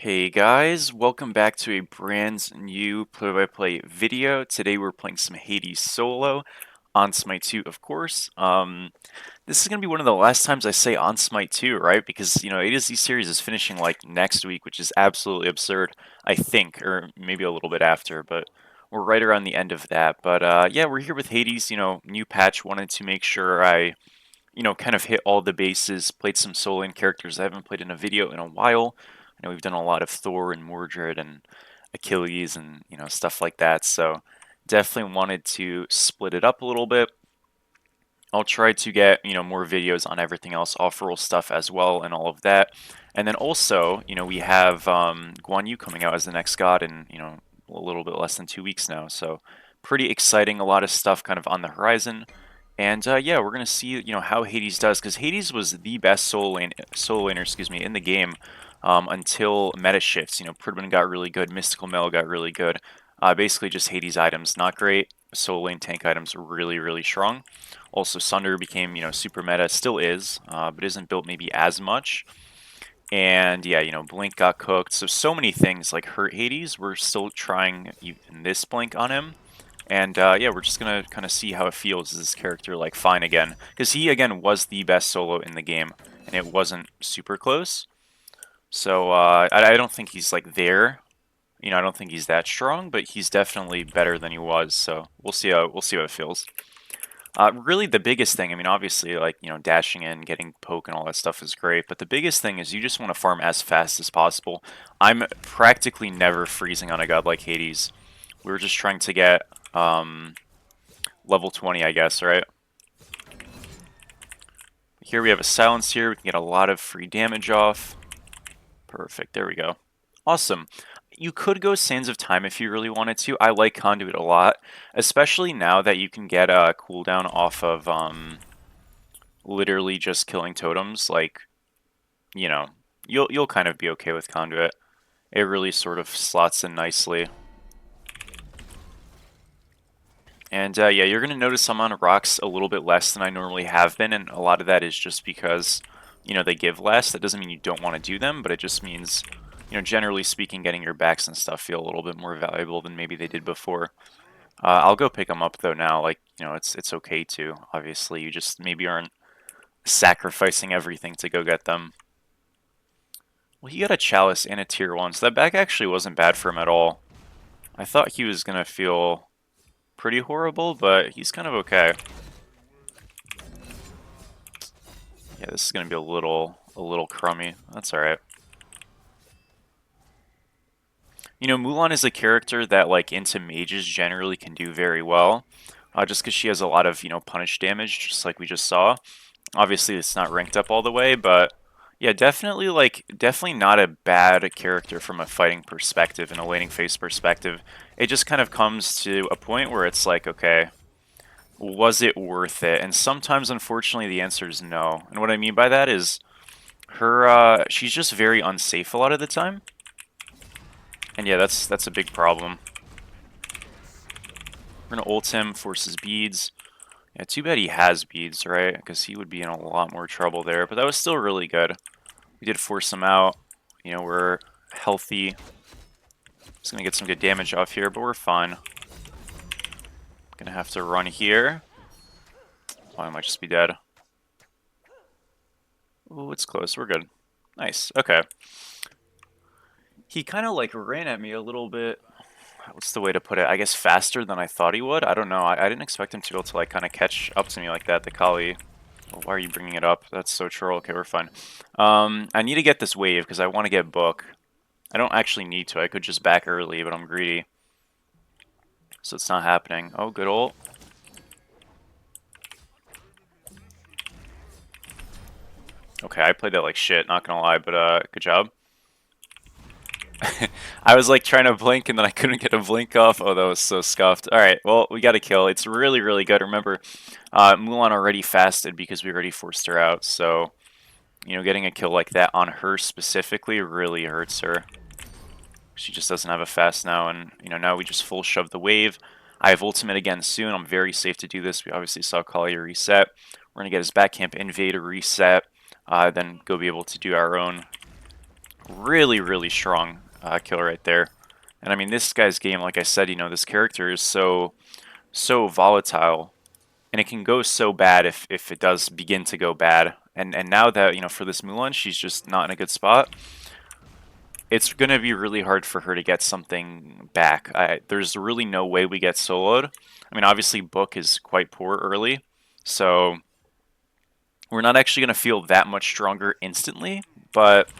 Hey guys, welcome back to a brand new play-by-play video. Today we're playing some Hades solo on Smite 2, of course. This is going to be one of the last times I say on Smite 2, right? Because, A to Z series is finishing like next week, which is absolutely absurd, I think, or maybe a little bit after, but we're right around the end of that. But yeah, we're here with Hades, new patch. Wanted to make sure I kind of hit all the bases, played some solo lane characters I haven't played in a video in a while. I know we've done a lot of Thor and Mordred and Achilles and, stuff like that. So definitely wanted to split it up a little bit. I'll try to get, more videos on everything else, off-roll stuff as well and all of that. And then also, we have Guan Yu coming out as the next god in, a little bit less than 2 weeks now. So pretty exciting, a lot of stuff kind of on the horizon. And yeah, we're gonna see, how Hades does, because Hades was the best solo laner, in the game until meta shifts. Pridman got really good, Mystical Mel got really good. Basically, just Hades items not great. Solo lane tank items really, really strong. Also, Sunder became, super meta, still is, but isn't built maybe as much. And yeah, Blink got cooked. So many things like hurt Hades. We're still trying even this Blink on him. And yeah, we're just gonna kind of see how it feels. Is this character like fine again? Because he again was the best solo in the game, and it wasn't super close. So I don't think he's like there. I don't think he's that strong, but he's definitely better than he was. So we'll see how it feels. Really, the biggest thing, I mean, obviously, like, dashing in, getting poke and all that stuff is great, but the biggest thing is you just want to farm as fast as possible. I'm practically never freezing on a god like Hades. We were just trying to get level 20, I guess, right? Here we have a silence here. We can get a lot of free damage off. Perfect. There we go. Awesome. You could go Sands of Time if you really wanted to. I like Conduit a lot, especially now that you can get a cooldown off of literally just killing totems. Like, you'll kind of be okay with Conduit. It really sort of slots in nicely. And yeah, you're going to notice I'm on rocks a little bit less than I normally have been, and a lot of that is just because, they give less. That doesn't mean you don't want to do them, but it just means, generally speaking, getting your backs and stuff feel a little bit more valuable than maybe they did before. I'll go pick them up, though, now. Like, it's okay to. Obviously, you just maybe aren't sacrificing everything to go get them. Well, he got a Chalice and a Tier 1, so that back actually wasn't bad for him at all. I thought he was going to feel pretty horrible, but he's kind of okay. Yeah, this is gonna be a little crummy. That's alright. Mulan is a character that, like, into mages generally can do very well. Just because she has a lot of, punish damage, just like we just saw. Obviously, it's not ranked up all the way, but yeah, definitely not a bad character from a fighting perspective and a laning phase perspective. It just kind of comes to a point where it's like, okay, was it worth it? And sometimes, unfortunately, the answer is no. And what I mean by that is she's just very unsafe a lot of the time. And yeah, that's a big problem. We're gonna ult him, force his beads. Yeah, too bad he has beads, right? Because he would be in a lot more trouble there. But that was still really good. We did force him out. We're healthy. Just gonna get some good damage off here, but we're fine. Gonna have to run here. Oh, I might just be dead. Oh, it's close. We're good. Nice. Okay. He kind of like ran at me a little bit. What's the way to put it? I guess faster than I thought he would. I don't know. I didn't expect him to be able to like kind of catch up to me like that. The Kali. Oh, why are you bringing it up? That's so troll. Okay, we're fine. I need to get this wave because I want to get book. I don't actually need to. I could just back early, but I'm greedy. So it's not happening. Oh, good ult. Okay, I played that like shit, not gonna lie, but good job. I was like trying to blink and then I couldn't get a blink off. Oh, that was so scuffed. Alright, well, we got a kill. It's really, really good. Remember, Mulan already fasted because we already forced her out, so, getting a kill like that on her specifically really hurts her. She just doesn't have a fast now, and, now we just full shove the wave. I have ultimate again soon. I'm very safe to do this. We obviously saw Collier reset. We're going to get his back camp invade reset, then go be able to do our own Really, really strong kill right there. And I mean, this guy's game, like I said, you know, this character is so volatile, and it can go so bad if it does begin to go bad. And now that, you know, for this Mulan, she's just not in a good spot. It's going to be really hard for her to get something back. There's really no way we get soloed. I mean, obviously, Book is quite poor early, so we're not actually going to feel that much stronger instantly. But,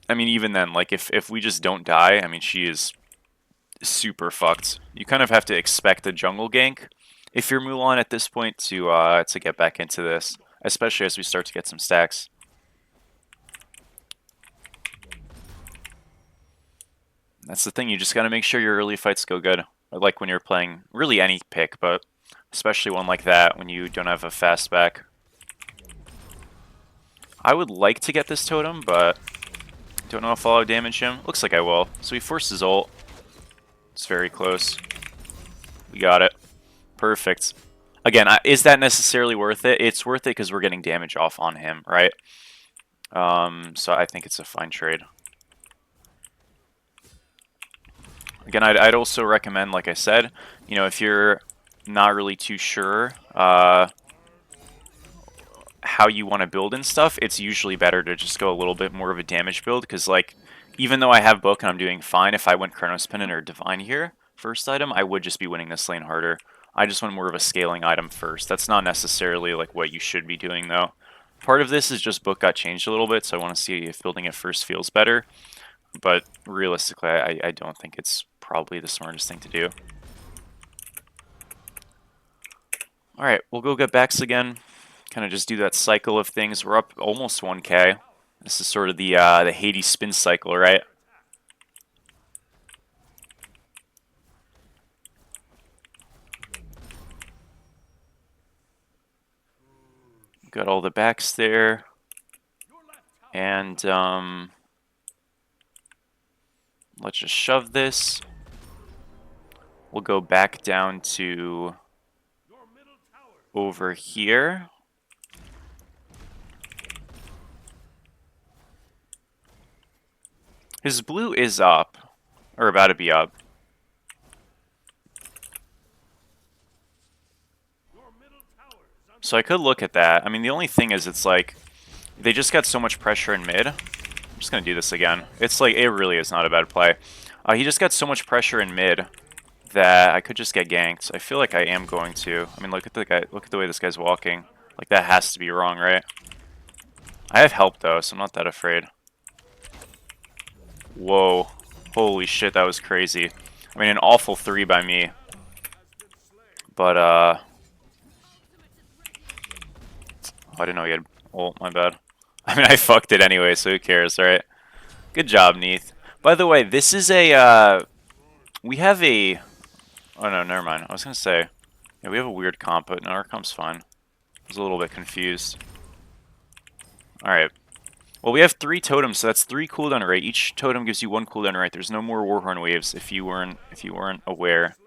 I mean, even then, like, if we just don't die, I mean, she is super fucked. You kind of have to expect a jungle gank if you're Mulan at this point to get back into this, especially as we start to get some stacks. That's the thing, you just gotta make sure your early fights go good. I like when you're playing really any pick, but especially one like that when you don't have a fast back. I would like to get this totem, but don't know if I'll damage him. Looks like I will. So he forced his ult. It's very close. We got it. Perfect. Again, is that necessarily worth it? It's worth it because we're getting damage off on him, right? So I think it's a fine trade. Again, I'd also recommend, like I said, you know, if you're not really too sure how you want to build and stuff, it's usually better to just go a little bit more of a damage build, because, like, even though I have Book and I'm doing fine, if I went Chronos Pendant or Divine here, first item, I would just be winning this lane harder. I just want more of a scaling item first. That's not necessarily, like, what you should be doing, though. Part of this is just Book got changed a little bit, so I want to see if building it first feels better. But realistically, I don't think it's probably the smartest thing to do. Alright, we'll go get backs again. Kind of just do that cycle of things. We're up almost 1k. This is sort of the Hades spin cycle, right? Got all the backs there. And let's just shove this. We'll go back down to over here. His blue is up, or about to be up. So I could look at that. I mean, the only thing is, it's like, they just got so much pressure in mid. I'm just going to do this again. It's like, it really is not a bad play. He just got so much pressure in mid that I could just get ganked. I feel like I am going to. I mean, look at the guy. Look at the way this guy's walking. Like, that has to be wrong, right? I have help, though, so I'm not that afraid. Whoa. Holy shit, that was crazy. I mean, an awful 3 by me. But, oh, I didn't know he had ult. My bad. I mean, I fucked it anyway, so who cares, right? Good job, Neath. By the way, this is a, we have a... Oh, no, never mind. I was going to say, yeah, we have a weird comp, but no, our comp's fine. I was a little bit confused. Alright. Well, we have 3 totems, so that's 3 cooldown rate. Each totem gives you 1 cooldown rate. There's no more Warhorn waves if you weren't aware.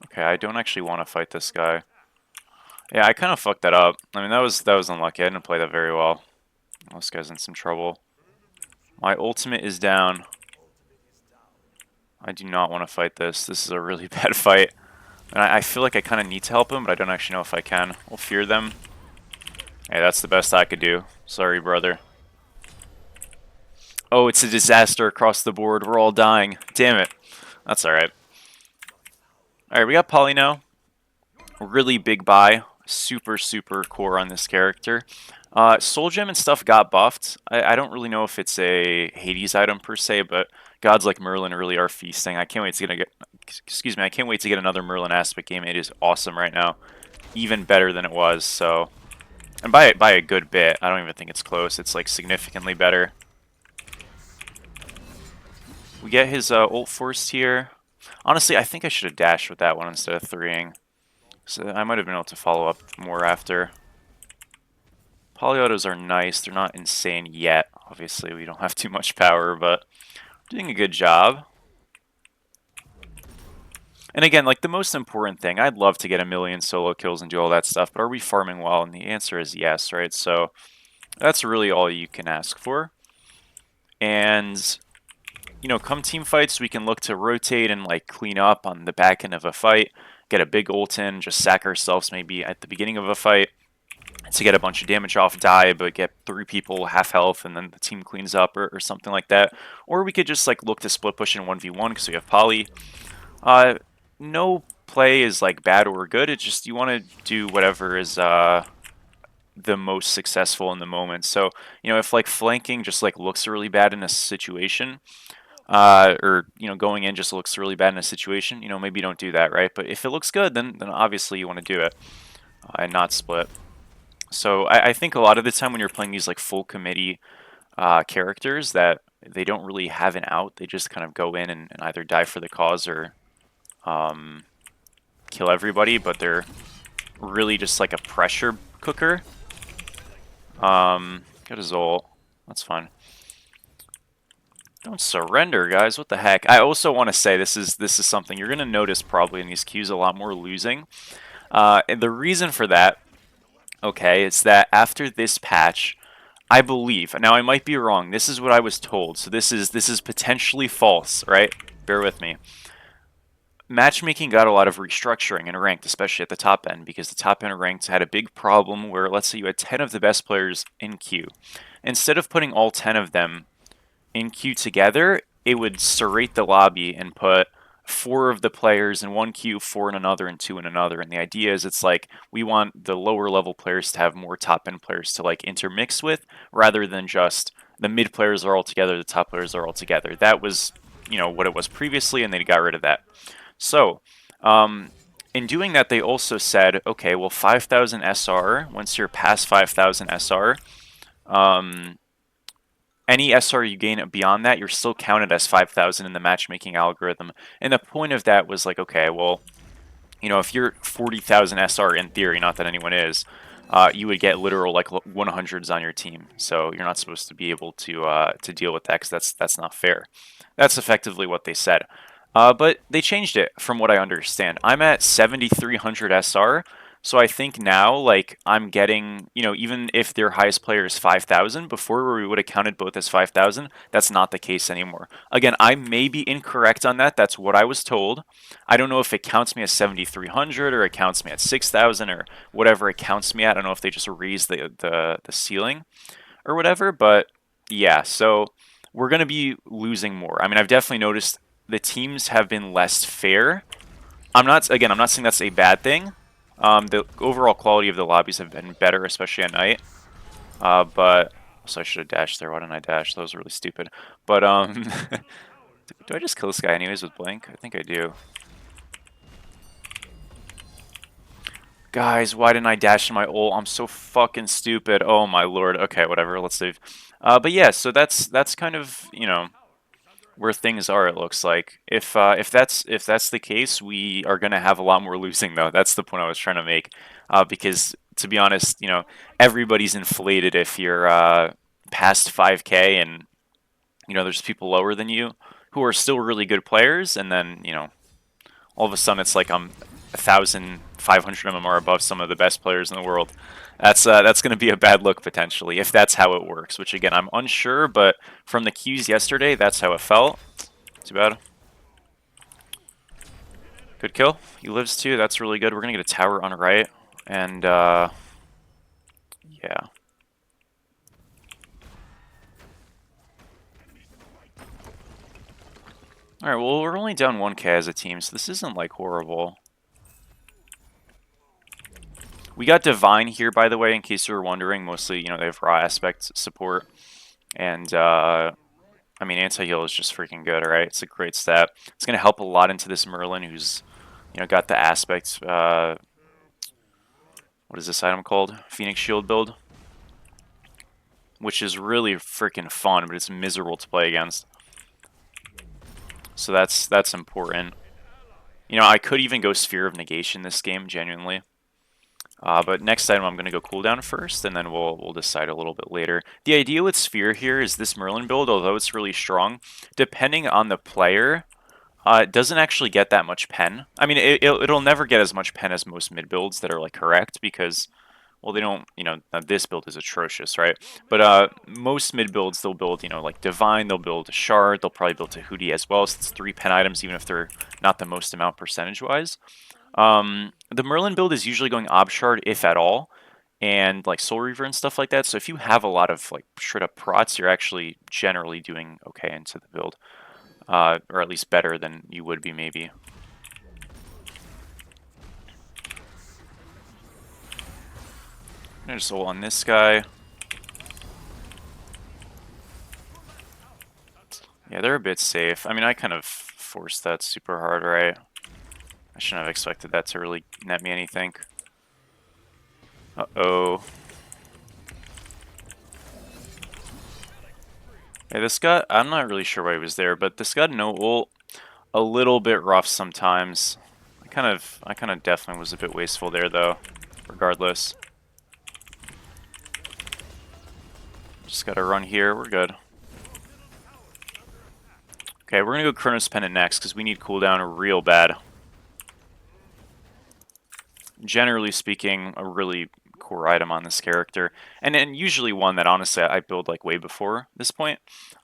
Okay, I don't actually want to fight this guy. Yeah, I kind of fucked that up. I mean, that was unlucky. I didn't play that very well. This guy's in some trouble. My ultimate is down. I do not want to fight this. This is a really bad fight. And I feel like I kind of need to help him, but I don't actually know if I can. We'll fear them. Hey, that's the best I could do. Sorry, brother. Oh, it's a disaster across the board. We're all dying. Damn it. That's alright. Alright, we got Poly now. Really big buy. Super, super core on this character. Soul Gem and stuff got buffed. I don't really know if it's a Hades item per se, but gods like Merlin really are feasting. I can't wait to get excuse me, I can't wait to get another Merlin aspect game. It is awesome right now. Even better than it was, so... And by a good bit. I don't even think it's close. It's like significantly better. We get his ult forced here. Honestly, I think I should have dashed with that one instead of 3ing. So I might have been able to follow up more after. Polyautos are nice. They're not insane yet. Obviously, we don't have too much power, but doing a good job. And again, like, the most important thing, I'd love to get 1 million solo kills and do all that stuff, but are we farming well? And the answer is yes, right? So That's really all you can ask for. And, you know, come team fights, we can look to rotate and like clean up on the back end of a fight, get a big ult in, just sack ourselves maybe at the beginning of a fight to get a bunch of damage off, die, but get 3 people half health, and then the team cleans up or something like that. Or we could just like look to split push in 1v1 because we have Poly. Uh, no play is like bad or good. It's just you want to do whatever is the most successful in the moment. So, you know, if like flanking just like looks really bad in a situation, or you know, going in just looks really bad in a situation, you know, maybe don't do that, right? But if it looks good, then obviously you want to do it and not split. So I think a lot of the time when you're playing these like full committee characters that they don't really have an out, they just kind of go in and either die for the cause or um, kill everybody, but they're really just like a pressure cooker. Got his ult. That's fine. Don't surrender, guys. What the heck? I also want to say this is something you're gonna notice probably in these queues a lot more losing. And the reason for that, okay, is that after this patch, I believe. Now I might be wrong. This is what I was told. So this is potentially false, right? Bear with me. Matchmaking got a lot of restructuring in ranked, especially at the top end, because the top end ranked had a big problem where, let's say you had 10 of the best players in queue. Instead of putting all 10 of them in queue together, it would serrate the lobby and put 4 of the players in one queue, 4 in another, and 2 in another. And the idea is it's like we want the lower level players to have more top end players to like intermix with, rather than just the mid players are all together, the top players are all together. That was, you know, what it was previously, and they got rid of that. So, in doing that, they also said, okay, well, 5,000 SR, once you're past 5,000 SR, any SR you gain beyond that, you're still counted as 5,000 in the matchmaking algorithm. And the point of that was like, okay, well, you know, if you're 40,000 SR in theory, not that anyone is, you would get literal like 100s on your team. So you're not supposed to be able to deal with that because that's not fair. That's effectively what they said. But they changed it from what I understand. I'm at 7,300 SR, so I think now, like, I'm getting, you know, even if their highest player is 5,000, before where we would have counted both as 5,000, that's not the case anymore. Again, I may be incorrect on that. That's what I was told. I don't know if it counts me as 7,300 or it counts me at 6,000 or whatever it counts me at. I don't know if they just raised the ceiling or whatever, but yeah, so we're going to be losing more. I mean, I've definitely noticed the teams have been less fair. I'm not saying that's a bad thing. The overall quality of the lobbies have been better, especially at night. But so I should have dashed there. Why didn't I dash? That was really stupid. But do I just kill this guy anyways with blink? I think I do. Guys, why didn't I dash in my ult? I'm so fucking stupid. Oh my lord. Okay, whatever. Let's save. But yeah, so that's kind of, you know, where things are. It looks like if that's the case, we are gonna have a lot more losing though. That's the point I was trying to make. Because to be honest, you know, everybody's inflated if you're past 5K, and you know there's people lower than you who are still really good players, and then you know all of a sudden it's like I'm 1,500 of them are above some of the best players in the world. That's going to be a bad look potentially if that's how it works. Which again, I'm unsure, but from the queues yesterday, that's how it felt. Too bad. Good kill. He lives too. That's really good. We're gonna get a tower on right, and yeah. All right. Well, we're only down 1K as a team, so this isn't like horrible. We got Divine here, by the way, in case you were wondering. Mostly, you know, they have raw aspect support. And, I mean, anti-heal is just freaking good, alright? It's a great stat. It's going to help a lot into this Merlin who's, you know, got the aspect, what is this item called? Phoenix Shield build. Which is really freaking fun, but it's miserable to play against. So that's important. You know, I could even go Sphere of Negation this game, genuinely. But next item, I'm going to go cooldown first, and then we'll decide a little bit later. The idea with Sphere here is this Merlin build, although it's really strong, depending on the player, it doesn't actually get that much pen. I mean, it'll never get as much pen as most mid builds that are like correct, because well, they don't, this build is atrocious, right? But most mid builds, they'll build, like Divine, they'll build a Shard, they'll probably build Tahuti as well. So it's 3 pen items, even if they're not the most amount percentage-wise. The Merlin build is usually going Ob Shard, if at all, and like Soul Reaver and stuff like that. So if you have a lot of like straight up prots, you're actually generally doing okay into the build, or at least better than you would be maybe. I'm gonna just ult on this guy. Yeah, they're a bit safe. I mean, I kind of forced that super hard, right? I shouldn't have expected that to really net me anything. Uh-oh. Yeah, this guy, I'm not really sure why he was there, but this got no ult. A little bit rough sometimes. I kind of definitely was a bit wasteful there, though, regardless. Just gotta run here, we're good. Okay, we're gonna go Chronos Pendant next, because we need cooldown real bad. Generally speaking, a really core item on this character, and usually one that honestly I build like way before this point.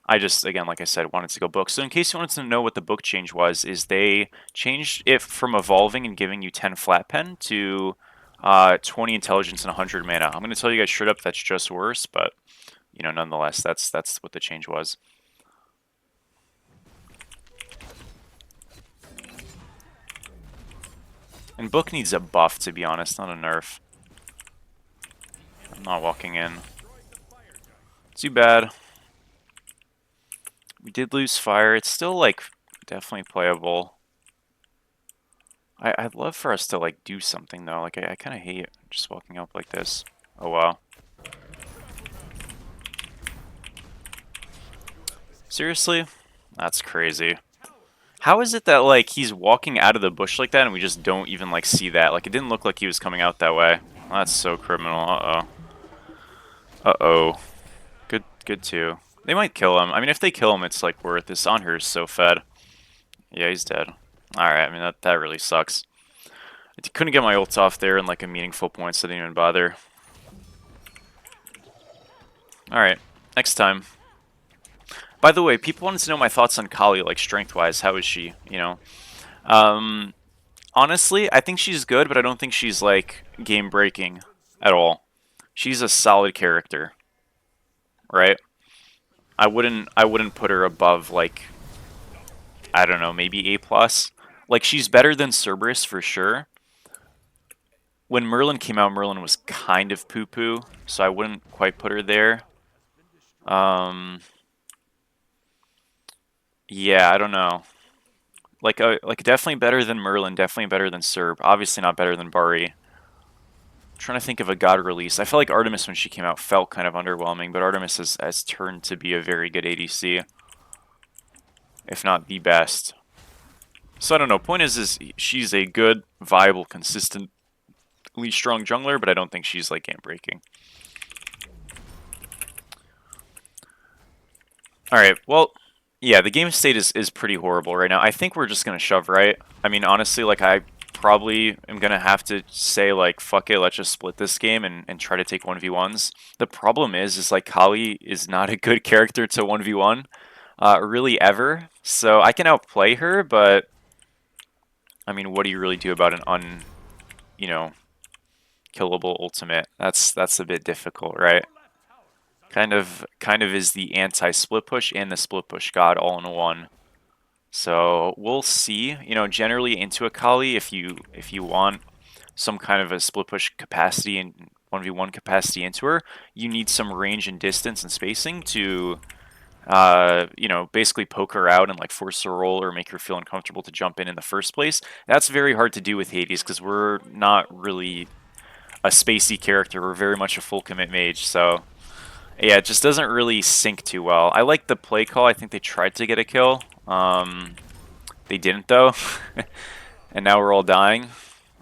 I just, again, like I said, wanted to go book. So in case you wanted to know what the book change was, is they changed it from evolving and giving you 10 flat pen to 20 intelligence and 100 mana. I'm going to tell you guys straight up that's just worse, but nonetheless, that's what the change was. And book needs a buff, to be honest, not a nerf. I'm not walking in. Too bad. We did lose fire. It's still, like, definitely playable. I'd love for us to, like, do something, though. Like, I kind of hate just walking up like this. Oh, wow. Seriously? That's crazy. How is it that, like, he's walking out of the bush like that and we just don't even, like, see that? Like, it didn't look like he was coming out that way. That's so criminal. Uh-oh. Uh-oh. Good, too. They might kill him. I mean, if they kill him, it's, like, worth it. Sonher is so fed. Yeah, he's dead. Alright, I mean, that really sucks. I couldn't get my ult off there in, like, a meaningful point, so I didn't even bother. Alright, next time. By the way, people wanted to know my thoughts on Kali, like, strength-wise. How is she, Honestly, I think she's good, but I don't think she's, like, game-breaking at all. She's a solid character, right? I wouldn't put her above, like, I don't know, maybe A+. Like, she's better than Cerberus for sure. When Merlin came out, Merlin was kind of poo-poo, so I wouldn't quite put her there. Yeah, I don't know. Like definitely better than Merlin, definitely better than Cerb. Obviously not better than Bari. Trying to think of a god release. I felt like Artemis when she came out felt kind of underwhelming, but Artemis has turned to be a very good ADC, if not the best. So I don't know. Point is she's a good, viable, consistently strong jungler, but I don't think she's like game breaking. All right. Well, yeah, the game state is pretty horrible right now. I think we're just gonna shove right. I mean, honestly, like I probably am gonna have to say like fuck it, let's just split this game and try to take 1v1s. The problem is like Kali is not a good character to 1v1 really ever. So I can outplay her, but I mean, what do you really do about an killable ultimate? That's a bit difficult, right? Kind of is the anti-split push and the split push god all in one. So we'll see. Generally into a Kali, if you want some kind of a split push capacity and 1v1 capacity into her, you need some range and distance and spacing to, basically poke her out and like force a roll or make her feel uncomfortable to jump in the first place. That's very hard to do with Hades because we're not really a spacey character. We're very much a full commit mage, so yeah, it just doesn't really sync too well. I like the play call. I think they tried to get a kill. They didn't, though. And now we're all dying.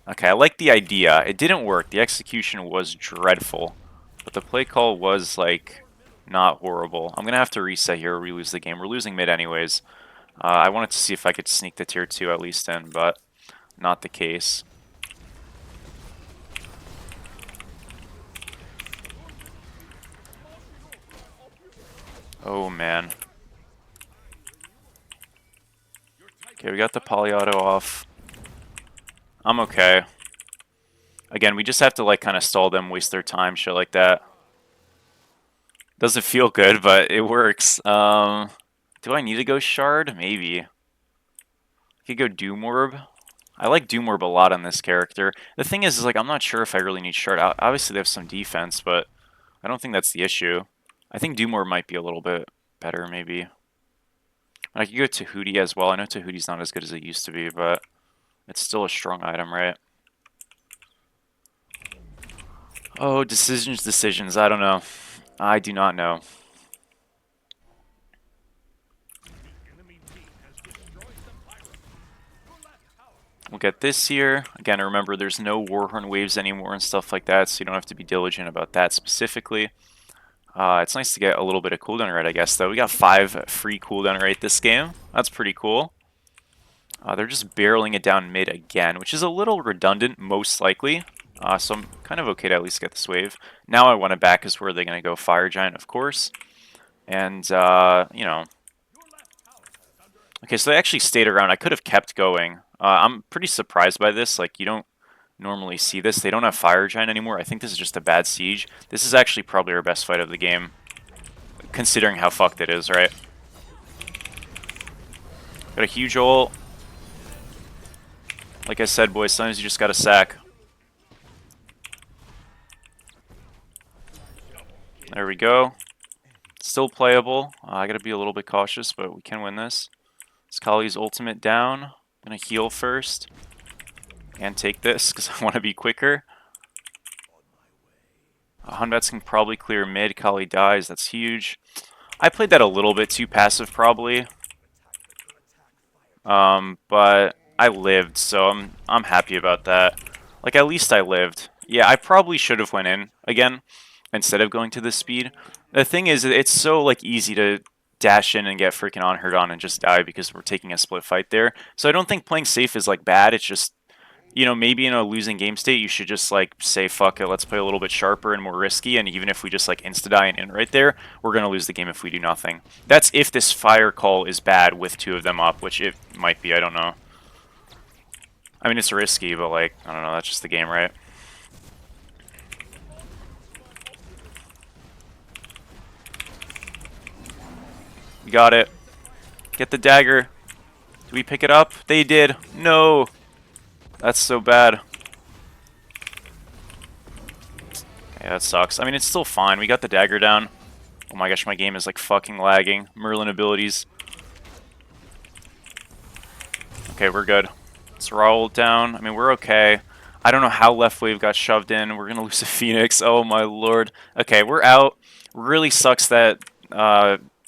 Okay, I like the idea. It didn't work. The execution was dreadful. But the play call was, like, not horrible. I'm going to have to reset here or we lose the game. We're losing mid anyways. I wanted to see if I could sneak the tier 2 at least in, but not the case. Oh, man. Okay, we got the poly auto off. I'm okay. Again, we just have to, like, kind of stall them, waste their time, shit like that. Doesn't feel good, but it works. Do I need to go Shard? Maybe. I could go Doom Orb. I like Doom Orb a lot on this character. The thing is like, I'm not sure if I really need Shard. Obviously, they have some defense, but I don't think that's the issue. I think Doom Orb might be a little bit better, maybe. I could go Tahuti as well. I know Tahuti's not as good as it used to be, but it's still a strong item, right? Oh, decisions. I don't know. I do not know. We'll get this here. Again, remember, there's no Warhorn waves anymore and stuff like that, so you don't have to be diligent about that specifically. It's nice to get a little bit of cooldown rate, I guess, though. We got 5 free cooldown rate this game. That's pretty cool. They're just barreling it down mid again, which is a little redundant, most likely. So I'm kind of okay to at least get this wave. Now I want to back is where they're going to go Fire Giant, of course. And, you know. Okay, so they actually stayed around. I could have kept going. I'm pretty surprised by this. Like, you don't normally see this. They don't have Fire Giant anymore. I think this is just a bad siege. This is actually probably our best fight of the game, considering how fucked it is, right? Got a huge ult. Like I said, boys, sometimes you just gotta sack. There we go. Still playable. I gotta be a little bit cautious, but we can win this. Skali's ultimate down. I'm gonna heal first. And take this, because I want to be quicker. Hunbats can probably clear mid. Kali dies. That's huge. I played that a little bit too passive, probably. But I lived, so I'm happy about that. Like, at least I lived. Yeah, I probably should have went in again instead of going to this speed. The thing is, it's so like easy to dash in and get freaking unheard on and just die because we're taking a split fight there. So I don't think playing safe is like bad. It's just, you know, maybe in a losing game state, you should just like say, fuck it, let's play a little bit sharper and more risky. And even if we just like insta-die and in right there, we're going to lose the game if we do nothing. That's if this fire call is bad with 2 of them up, which it might be, I don't know. I mean, it's risky, but like, I don't know, that's just the game, right? We got it. Get the dagger. Did we pick it up? They did. No. That's so bad. Okay, that sucks. I mean, it's still fine. We got the dagger down. Oh my gosh, my game is like fucking lagging. Merlin abilities. Okay, we're good. Let's roll down. I mean, we're okay. I don't know how left wave got shoved in. We're gonna lose a Phoenix. Oh my lord. Okay, we're out. Really sucks that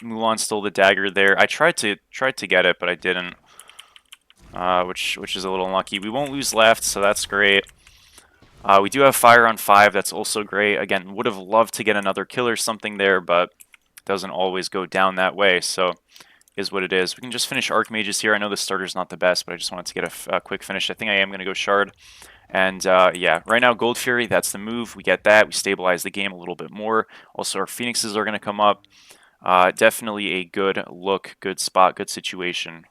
Mulan stole the dagger there. I tried to get it, but I didn't. Which is a little unlucky. We won't lose left, so that's great. We do have fire on 5. That's also great. Again, would have loved to get another kill or something there, but doesn't always go down that way. So is what it is. We can just finish Archmages here. I know the starter's not the best, but I just wanted to get a quick finish. I think I am going to go Shard. And yeah, right now Gold Fury, that's the move. We get that. We stabilize the game a little bit more. Also, our Phoenixes are going to come up. Definitely a good look, good spot, good situation.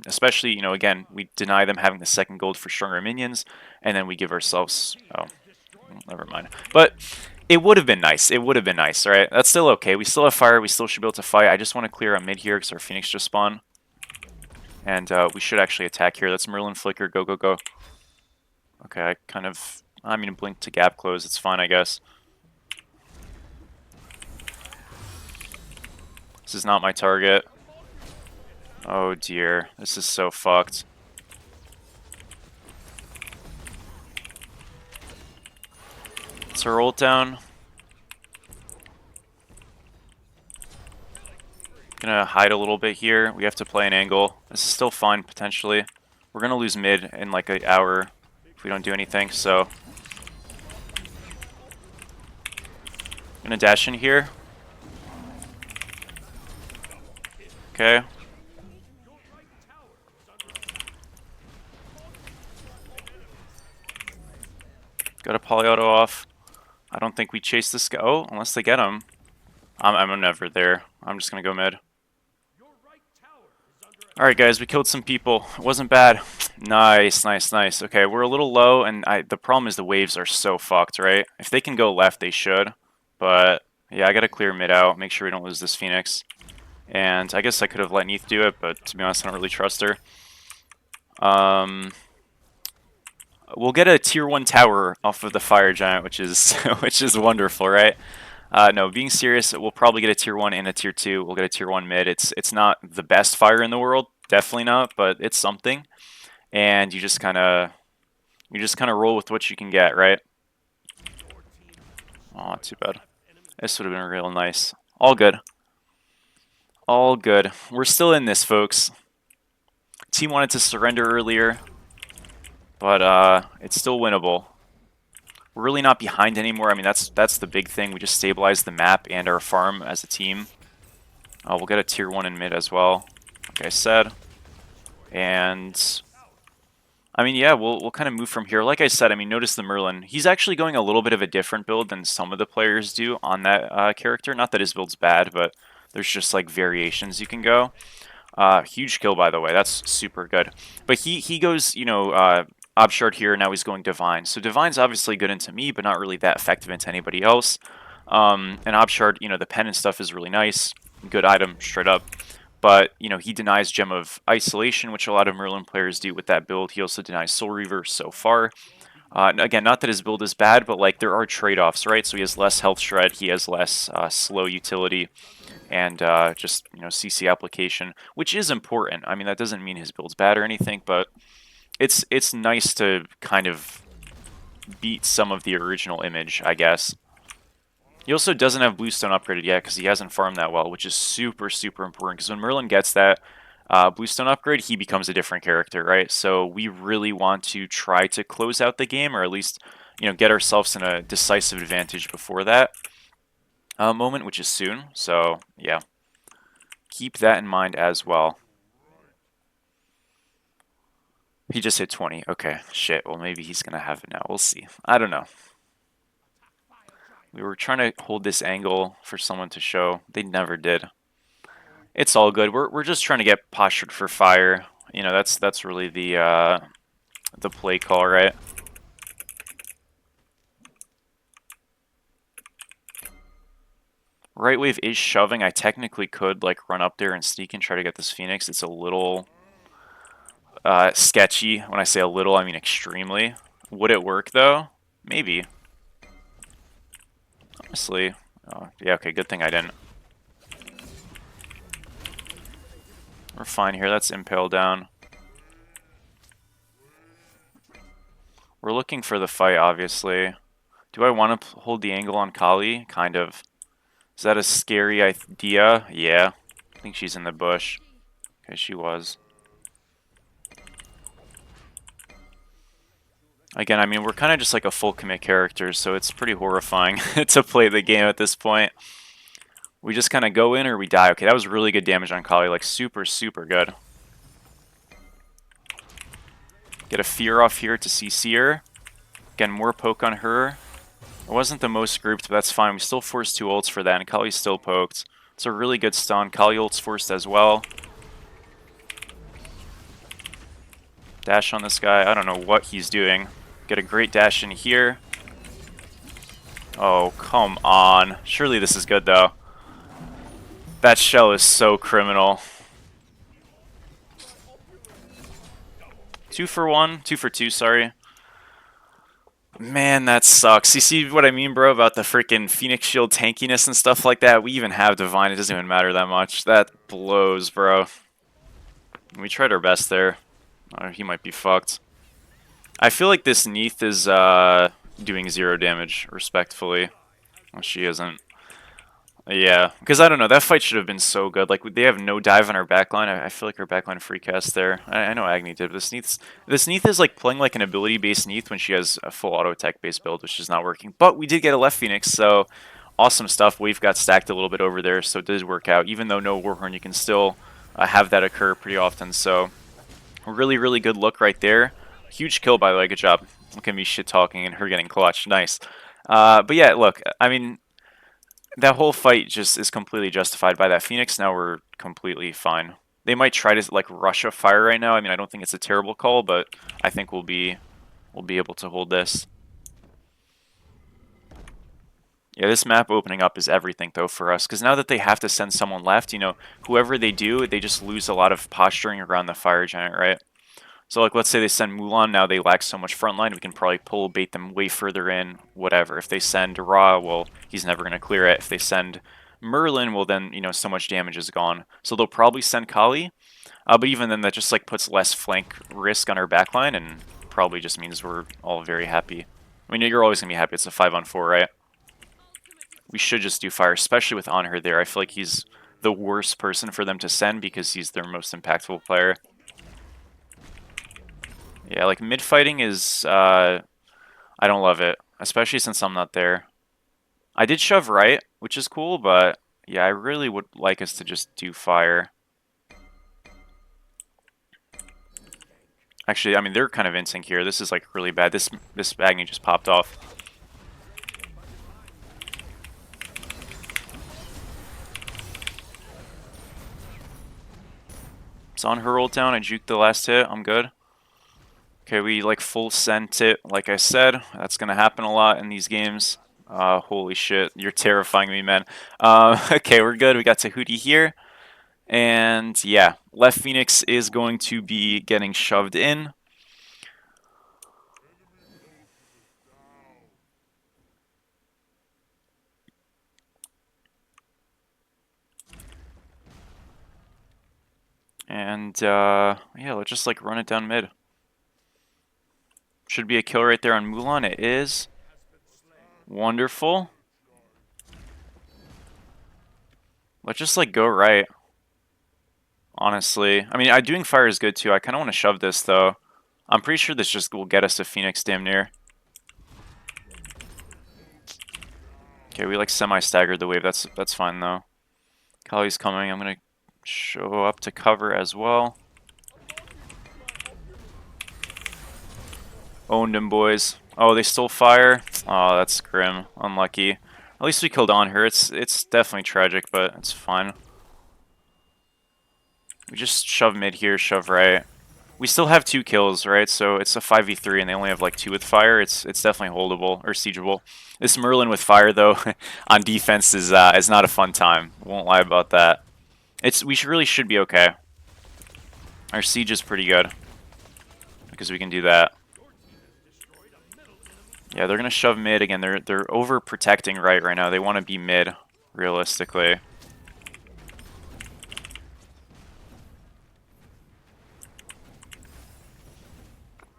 Especially, you know, again, we deny them having the second gold for stronger minions, and then we give ourselves... Oh, never mind. But it would have been nice. It would have been nice, right? That's still okay. We still have fire. We still should be able to fight. I just want to clear on mid here because our Phoenix just spawned. And we should actually attack here. That's Merlin Flicker. Go, go, go. Okay, I kind of... I mean, blink to gap close. It's fine, I guess. This is not my target. Oh dear. This is so fucked. Let's her ult down. Gonna hide a little bit here. We have to play an angle. This is still fine, potentially. We're gonna lose mid in like an hour if we don't do anything, so... Gonna dash in here. Okay. Got a poly auto off. I don't think we chase this guy. Oh, unless they get him. I'm never there. I'm just gonna go mid. Alright guys, we killed some people. It wasn't bad. Nice, nice, nice. Okay, we're a little low, and the problem is the waves are so fucked, right? If they can go left, they should. But, yeah, I gotta clear mid out, make sure we don't lose this Phoenix. And I guess I could have let Neith do it, but to be honest, I don't really trust her. We'll get a tier 1 tower off of the Fire Giant, which is which is wonderful, right? No, being serious, we'll probably get a tier 1 and a tier 2. We'll get a tier 1 mid. It's not the best fire in the world, definitely not, but it's something. And you just kind of roll with what you can get, right? Oh, not too bad. This would have been real nice. All good. All good. We're still in this, folks. Team wanted to surrender earlier, but it's still winnable. We're really not behind anymore. I mean, that's the big thing. We just stabilized the map and our farm as a team. We'll get a tier 1 in mid as well, like I said. And I mean, yeah, we'll kind of move from here. Like I said, I mean, notice the Merlin. He's actually going a little bit of a different build than some of the players do on that character. Not that his build's bad, but there's just like variations you can go. Huge kill, by the way. That's super good. But he goes, Obshard here, now he's going Divine. So Divine's obviously good into me, but not really that effective into anybody else. And Obshard, the pen and stuff is really nice. Good item, straight up. But, he denies Gem of Isolation, which a lot of Merlin players do with that build. He also denies Soul Reaver so far. Again, not that his build is bad, but, like, there are trade-offs, right? So he has less health shred, he has less slow utility, and just, CC application, which is important. I mean, that doesn't mean his build's bad or anything, but it's nice to kind of beat some of the original image, I guess. He also doesn't have Bluestone upgraded yet because he hasn't farmed that well, which is super, super important. Because when Merlin gets that Bluestone upgrade, he becomes a different character, right? So we really want to try to close out the game, or at least, get ourselves in a decisive advantage before that moment, which is soon. So, yeah. Keep that in mind as well. He just hit 20. Okay, shit. Well, maybe he's going to have it now. We'll see. I don't know. We were trying to hold this angle for someone to show. They never did. It's all good. We're just trying to get postured for fire. That's really the play call, right? Right wave is shoving. I technically could like run up there and sneak and try to get this Phoenix. It's a little sketchy. When I say a little, I mean extremely. Would it work though? Maybe. Honestly. Oh, yeah, okay, good thing I didn't. We're fine here. That's Impale down. We're looking for the fight, obviously. Do I want to hold the angle on Kali? Kind of. Is that a scary idea? Yeah. I think she's in the bush. Okay, she was. Again, I mean, we're kind of just like a full commit character, so it's pretty horrifying to play the game at this point. We just kind of go in or we die. Okay, that was really good damage on Kali. Like, super, super good. Get a Fear off here to CC her. Again, more poke on her. It wasn't the most grouped, but that's fine. We still forced 2 ults for that, and Kali's still poked. It's a really good stun. Kali ult's forced as well. Dash on this guy. I don't know what he's doing. Get a great dash in here. Oh, come on. Surely this is good, though. That shell is so criminal. 2 for 1. 2 for 2, sorry. Man, that sucks. You see what I mean, bro, about the freaking Phoenix Shield tankiness and stuff like that? We even have Divine. It doesn't even matter that much. That blows, bro. We tried our best there. He might be fucked. I feel like this Neith is doing 0 damage, respectfully. Well, she isn't. Yeah, because I don't know, that fight should have been so good. Like, they have no dive on our backline. I feel like our backline free cast there. I know Agni did, but this Neith is like playing like an ability-based Neith when she has a full auto attack-based build, which is not working. But we did get a left Phoenix, so awesome stuff. Wave got stacked a little bit over there, so it did work out. Even though no Warhorn, you can still have that occur pretty often. So really, really good look right there. Huge kill, by the way. Good job. Look at me shit-talking and her getting clutch. Nice. But yeah, look, I mean, That whole fight just is completely justified by that Phoenix. Now we're completely fine. They might try to like rush a fire right now. I mean, I don't think it's a terrible call, but I think we'll be able to hold this. Yeah, this map opening up is everything though for us, because now that they have to send someone left, you know, whoever they do, they just lose a lot of posturing around the fire giant, right? So like, let's say they send Mulan, now they lack so much front line, we can probably pull bait them way further in, whatever. If they send Ra, well, he's never going to clear it. If they send Merlin, well then, you know, so much damage is gone. So they'll probably send Kali, but even then that just like puts less flank risk on our backline and probably just means we're all very happy. I mean, you're always going to be happy. It's a 5-on-4, right? We should just do fire, especially with Anher there. I feel like he's the worst person for them to send because he's their most impactful player. Yeah, like mid-fighting is, I don't love it, especially since I'm not there. I did shove right, which is cool, but yeah, I really would like us to just do fire. Actually, I mean, they're kind of in sync here. This is like really bad. This Agni just popped off. It's on her ult down. I juked the last hit. I'm good. Okay, we like full sent it, like I said. That's gonna happen a lot in these games. Holy shit, you're terrifying me, man. Okay, we're good. We got Tahuti here. And yeah, left Phoenix is going to be getting shoved in. And yeah, let's just like run it down mid. Should be a kill right there on Mulan. It is. Wonderful. Let's just like go right. Honestly. I mean, doing fire is good too. I kind of want to shove this though. I'm pretty sure this just will get us to Phoenix damn near. Okay, we like semi-staggered the wave. That's fine though. Kali's coming. I'm gonna show up to cover as well. Owned him, boys. Oh, they stole fire. Oh, that's grim. Unlucky. At least we killed on her. It's definitely tragic, but it's fine. We just shove mid here, shove right. We still have 2 kills, right? So it's a 5v3 and they only have like 2 with fire. It's definitely holdable or siegeable. This Merlin with fire though on defense is not a fun time. Won't lie about that. We really should be okay. Our siege is pretty good because we can do that. Yeah, they're gonna shove mid again. They're over protecting right now. They want to be mid, realistically.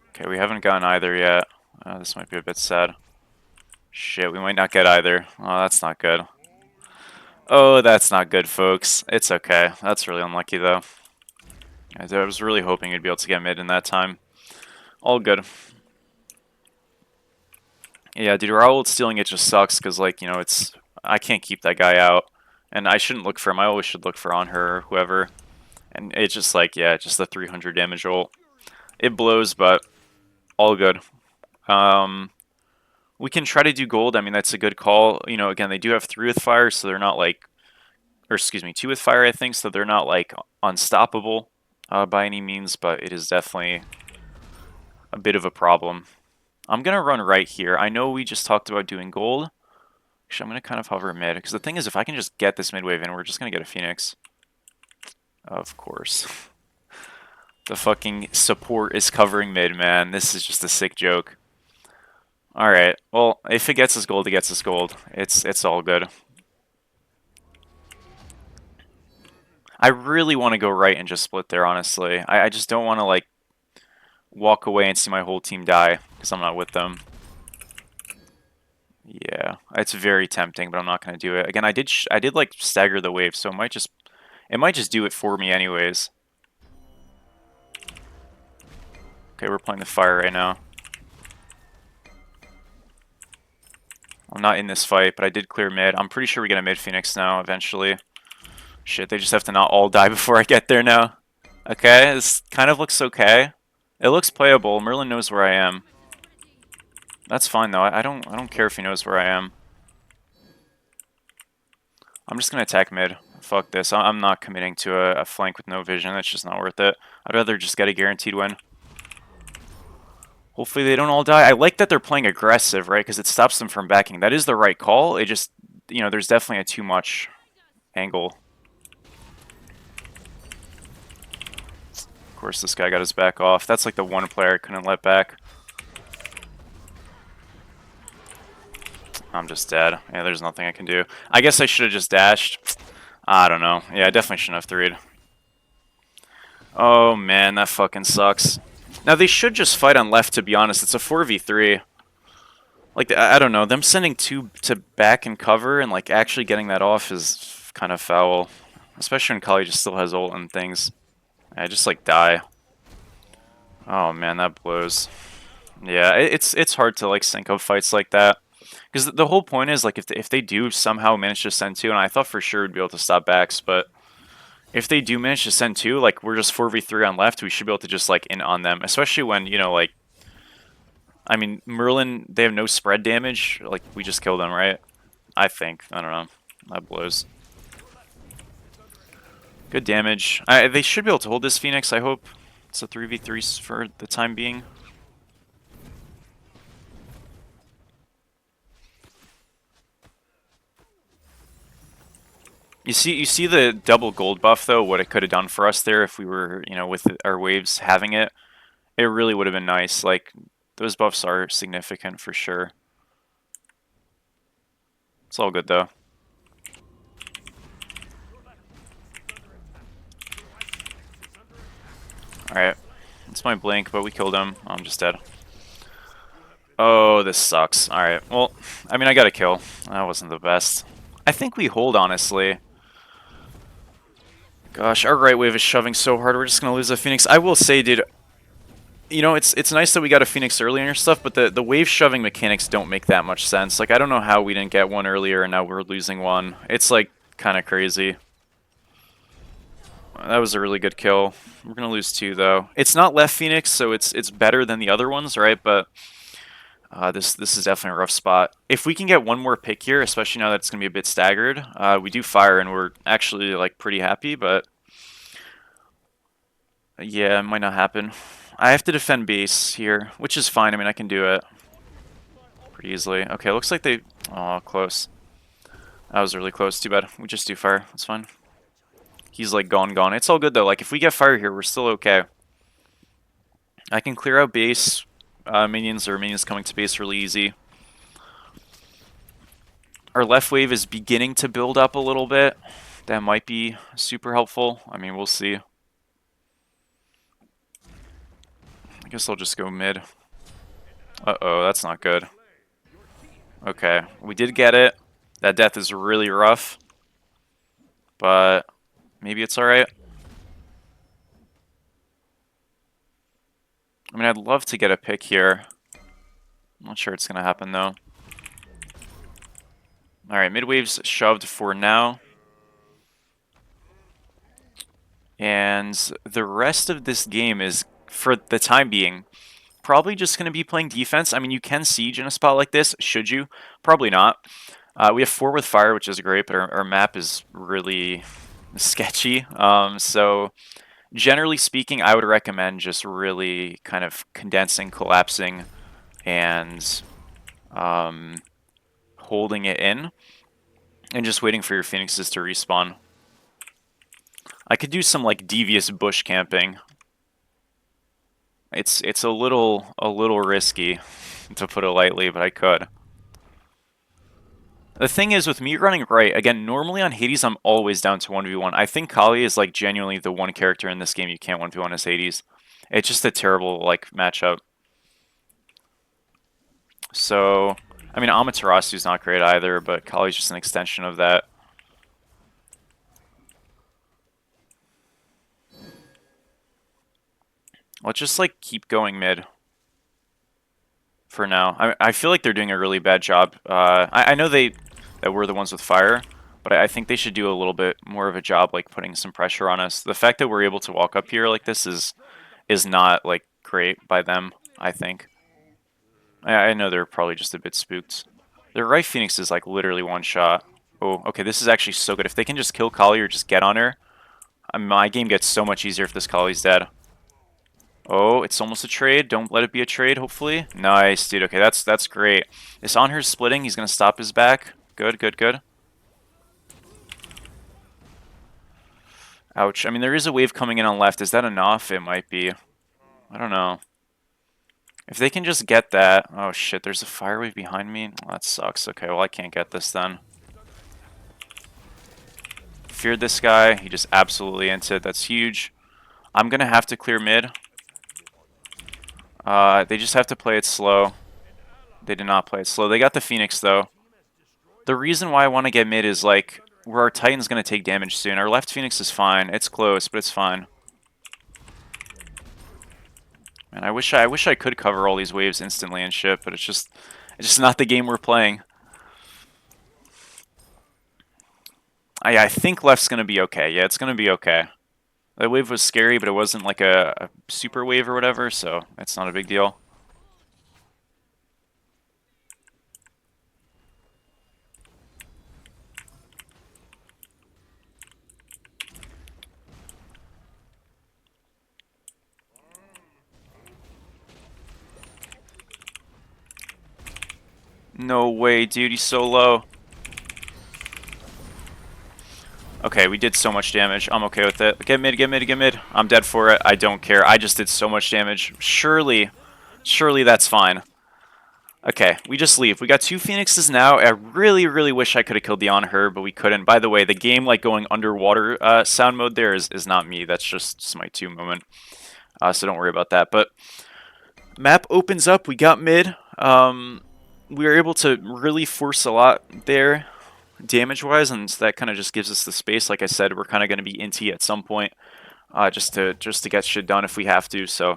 Okay, we haven't gotten either yet. This might be a bit sad. Shit, we might not get either. Oh, that's not good. Oh, that's not good, folks. It's okay. That's really unlucky, though. I was really hoping we'd be able to get mid in that time. All good. Yeah, dude, Raoul stealing it just sucks because, like, you know, I can't keep that guy out. And I shouldn't look for him. I always should look for on her or whoever. And it's just like, yeah, just the 300 damage ult. It blows, but all good. We can try to do gold. I mean, that's a good call. You know, again, they do have 3 with fire, so they're not like, or excuse me, 2 with fire, I think, so they're not like unstoppable by any means, but it is definitely a bit of a problem. I'm going to run right here. I know we just talked about doing gold. Actually, I'm going to kind of hover mid, because the thing is, if I can just get this mid wave in, we're just going to get a Phoenix. Of course. The fucking support is covering mid, man. This is just a sick joke. Alright, well, if it gets us gold, it gets us gold. It's all good. I really want to go right and just split there, honestly. I just don't want to, like, walk away and see my whole team die, because I'm not with them. Yeah, it's very tempting, but I'm not going to do it. Again, I did like, stagger the wave, so it might just do it for me anyways. Okay, we're playing the fire right now. I'm not in this fight, but I did clear mid. I'm pretty sure we get a mid Phoenix now, eventually. Shit, they just have to not all die before I get there now. Okay, this kind of looks okay. It looks playable. Merlin knows where I am. That's fine though. I don't care if he knows where I am. I'm just gonna attack mid. Fuck this. I'm not committing to a flank with no vision. That's just not worth it. I'd rather just get a guaranteed win. Hopefully they don't all die. I like that they're playing aggressive, right? Because it stops them from backing. That is the right call. It just, there's definitely a too much angle. Of course, this guy got his back off. That's like the one player I couldn't let back. I'm just dead. Yeah, there's nothing I can do. I guess I should have just dashed. I don't know. Yeah, I definitely shouldn't have 3'd. Oh man, that fucking sucks. Now they should just fight on left, to be honest. It's a 4v3. Like, I don't know. Them sending 2 to back and cover and like actually getting that off is kind of foul. Especially when Kali just still has ult and things. I just like die. Oh man, that blows. Yeah, it's hard to like sync up fights like that. Because the whole point is like if they do somehow manage to send 2, and I thought for sure we'd be able to stop backs, but if they do manage to send 2, like we're just 4v3 on left, we should be able to just like in on them. Especially when, like, I mean, Merlin, they have no spread damage. Like, we just kill them, right? I think. I don't know. That blows. Good damage. They should be able to hold this Phoenix, I hope. It's a 3v3 for the time being. You see the double gold buff, though, what it could have done for us there if we were, with our waves having it. It really would have been nice. Like, those buffs are significant for sure. It's all good, though. Alright. It's my blink, but we killed him. I'm just dead. Oh, this sucks. Alright, well, I mean, I got a kill. That wasn't the best. I think we hold, honestly. Gosh, our right wave is shoving so hard, we're just gonna lose a Phoenix. I will say, dude, it's nice that we got a Phoenix earlier and stuff, but the wave shoving mechanics don't make that much sense. Like, I don't know how we didn't get one earlier and now we're losing one. It's, like, kind of crazy. That was a really good kill. We're gonna lose 2, though. It's not left Phoenix, so it's better than the other ones, right? But this is definitely a rough spot. If we can get one more pick here, especially now that it's gonna be a bit staggered, we do fire and we're actually like pretty happy. But yeah, it might not happen. I have to defend base here, which is fine. I mean, I can do it pretty easily. Okay, looks like they. Oh, close. That was really close. Too bad. We just do fire. That's fine. He's like gone. It's all good though. Like if we get fire here, we're still okay. I can clear out base. Minions coming to base really easy. Our left wave is beginning to build up a little bit. That might be super helpful. I mean, we'll see. I guess I'll just go mid. Uh-oh, that's not good. Okay, we did get it. That death is really rough. But maybe it's alright. I mean, I'd love to get a pick here. I'm not sure it's going to happen, though. Alright, mid wave's shoved for now. And the rest of this game is, for the time being, probably just going to be playing defense. I mean, you can siege in a spot like this, should you? Probably not. We have 4 with fire, which is great, but our map is really sketchy. So generally speaking, I would recommend just really kind of condensing, collapsing, and holding it in, and just waiting for your phoenixes to respawn. I could do some like devious bush camping. It's a little risky, to put it lightly, but I could. The thing is, with me running right, again, normally on Hades, I'm always down to 1v1. I think Kali is, like, genuinely the one character in this game you can't 1v1 as Hades. It's just a terrible, like, matchup. So, I mean, Amaterasu's not great either, but Kali's just an extension of that. Let's just, like, keep going mid for now. I feel like they're doing a really bad job. I know that we're the ones with fire, but I think they should do a little bit more of a job, like, putting some pressure on us. The fact that we're able to walk up here like this is not, like, great by them, I think. I know they're probably just a bit spooked. Their right Phoenix is, like, literally one shot. Oh, okay, this is actually so good. If they can just kill Kali or just get on her, my game gets so much easier if this Kali's dead. Oh, it's almost a trade. Don't let it be a trade, hopefully. Nice, dude. Okay, that's great. This on her splitting. He's going to stop his back. Good, good, good. Ouch. I mean, there is a wave coming in on left. Is that enough? It might be. I don't know. If they can just get that... Oh, shit. There's a fire wave behind me. Well, that sucks. Okay, well, I can't get this then. Feared this guy. He just absolutely into it. That's huge. I'm going to have to clear mid. They just have to play it slow. They did not play it slow. They got the Phoenix, though. The reason why I want to get mid is, like, where our Titan's going to take damage soon. Our left Phoenix is fine. It's close, but it's fine. Man, I wish I could cover all these waves instantly and shit, but it's just not the game we're playing. I think left's going to be okay. Yeah, it's going to be okay. That wave was scary, but it wasn't like a super wave or whatever, so it's not a big deal. No way, dude, he's so low. Okay, we did so much damage. I'm okay with it. Get mid, get mid, get mid. I'm dead for it. I don't care. I just did so much damage. Surely that's fine. Okay, we just leave. We got 2 Phoenixes now. I really, really wish I could have killed the on her, but we couldn't. By the way, the game like going underwater sound mode there is not me. That's just Smite 2 moment. So don't worry about that. But map opens up. We got mid. We were able to really force a lot there damage-wise, and so that kind of just gives us the space. Like I said, we're kind of going to be inty at some point just to get shit done if we have to. So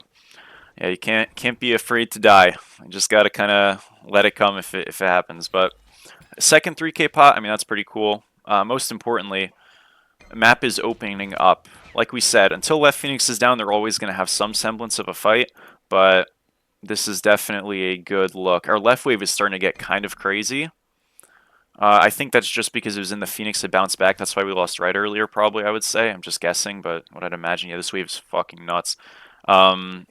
yeah, you can't be afraid to die. You just got to kind of let it come if it happens. But second 3K pot, I mean, that's pretty cool. Most importantly, map is opening up. Like we said, until left Phoenix is down, they're always going to have some semblance of a fight, but this is definitely a good look. Our left wave is starting to get kind of crazy. I think that's just because it was in the Phoenix that bounced back. That's why we lost right earlier, probably, I would say. I'm just guessing, but what I'd imagine, yeah, this wave is fucking nuts. The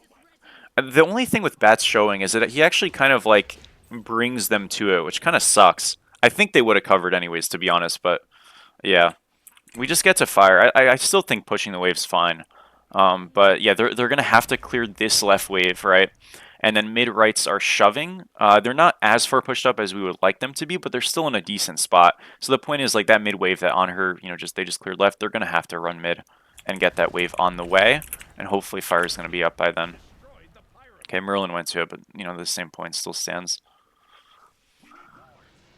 only thing with Bats showing is that he actually kind of, like, brings them to it, which kind of sucks. I think they would have covered anyways, to be honest, but yeah. We just get to fire. I still think pushing the wave's fine. But yeah, they're going to have to clear this left wave, right? And then mid-rights are shoving. They're not as far pushed up as we would like them to be, but they're still in a decent spot. So the point is, like, that mid-wave that on her, you know, they just cleared left, they're going to have to run mid and get that wave on the way. And hopefully fire's going to be up by then. Okay, Merlin went to it, but, you know, the same point still stands.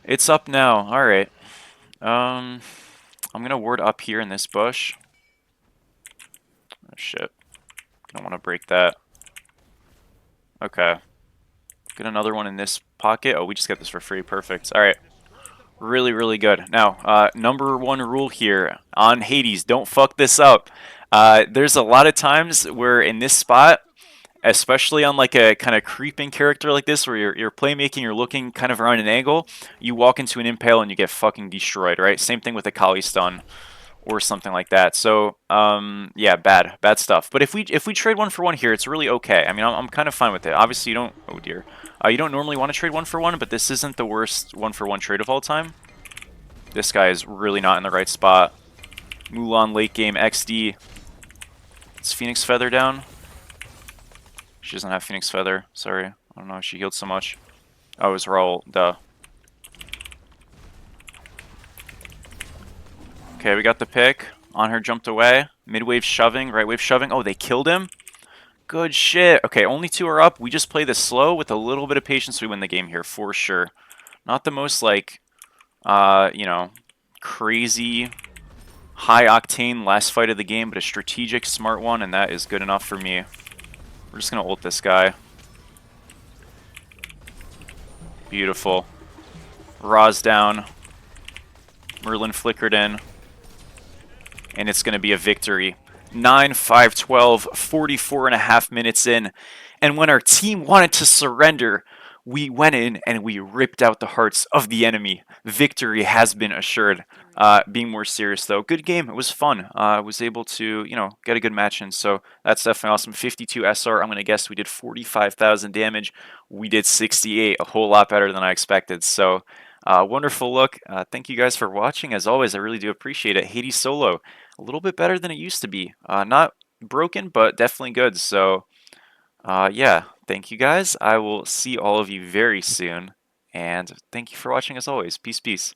It's up now. All right. I'm going to ward up here in this bush. Oh, shit. I don't want to break that. Okay. Get another one in this pocket. Oh, we just got this for free. Perfect. All right. Really, really good. Now, number 1 rule here on Hades, don't fuck this up. There's a lot of times where in this spot, especially on like a kind of creeping character like this, where you're playmaking, you're looking kind of around an angle, you walk into an impale and you get fucking destroyed, right? Same thing with a Kali stun or something like that. So, yeah, bad stuff. But if we trade 1 for 1 here, it's really okay. I mean, I'm kind of fine with it. Obviously, you don't. Oh dear. You don't normally want to trade 1 for 1, but this isn't the worst 1 for 1 trade of all time. This guy is really not in the right spot. Mulan late game XD. Is Phoenix Feather down? She doesn't have Phoenix Feather. Sorry. I don't know if she healed so much. Oh, it was Raul. Duh. Okay, we got the pick. On her jumped away. Mid wave shoving. Right wave shoving. Oh, they killed him? Good shit. Okay, only 2 are up. We just play this slow with a little bit of patience. We win the game here for sure. Not the most, like, you know, crazy, high-octane last fight of the game, but a strategic, smart one, and that is good enough for me. We're just going to ult this guy. Beautiful. Ra's down. Merlin flickered in. And it's going to be a victory. 9, 5, 12, 44 and a half minutes in. And when our team wanted to surrender, we went in and we ripped out the hearts of the enemy. Victory has been assured. Being more serious though, good game. It was fun. I was able to, get a good match in. So that's definitely awesome. 52 SR. I'm gonna guess we did 45,000 damage. We did 68, a whole lot better than I expected. So wonderful look. Thank you guys for watching. As always, I really do appreciate it. Hades solo, a little bit better than it used to be. Not broken, but definitely good. So yeah, thank you guys. I will see all of you very soon. And thank you for watching as always. Peace, peace.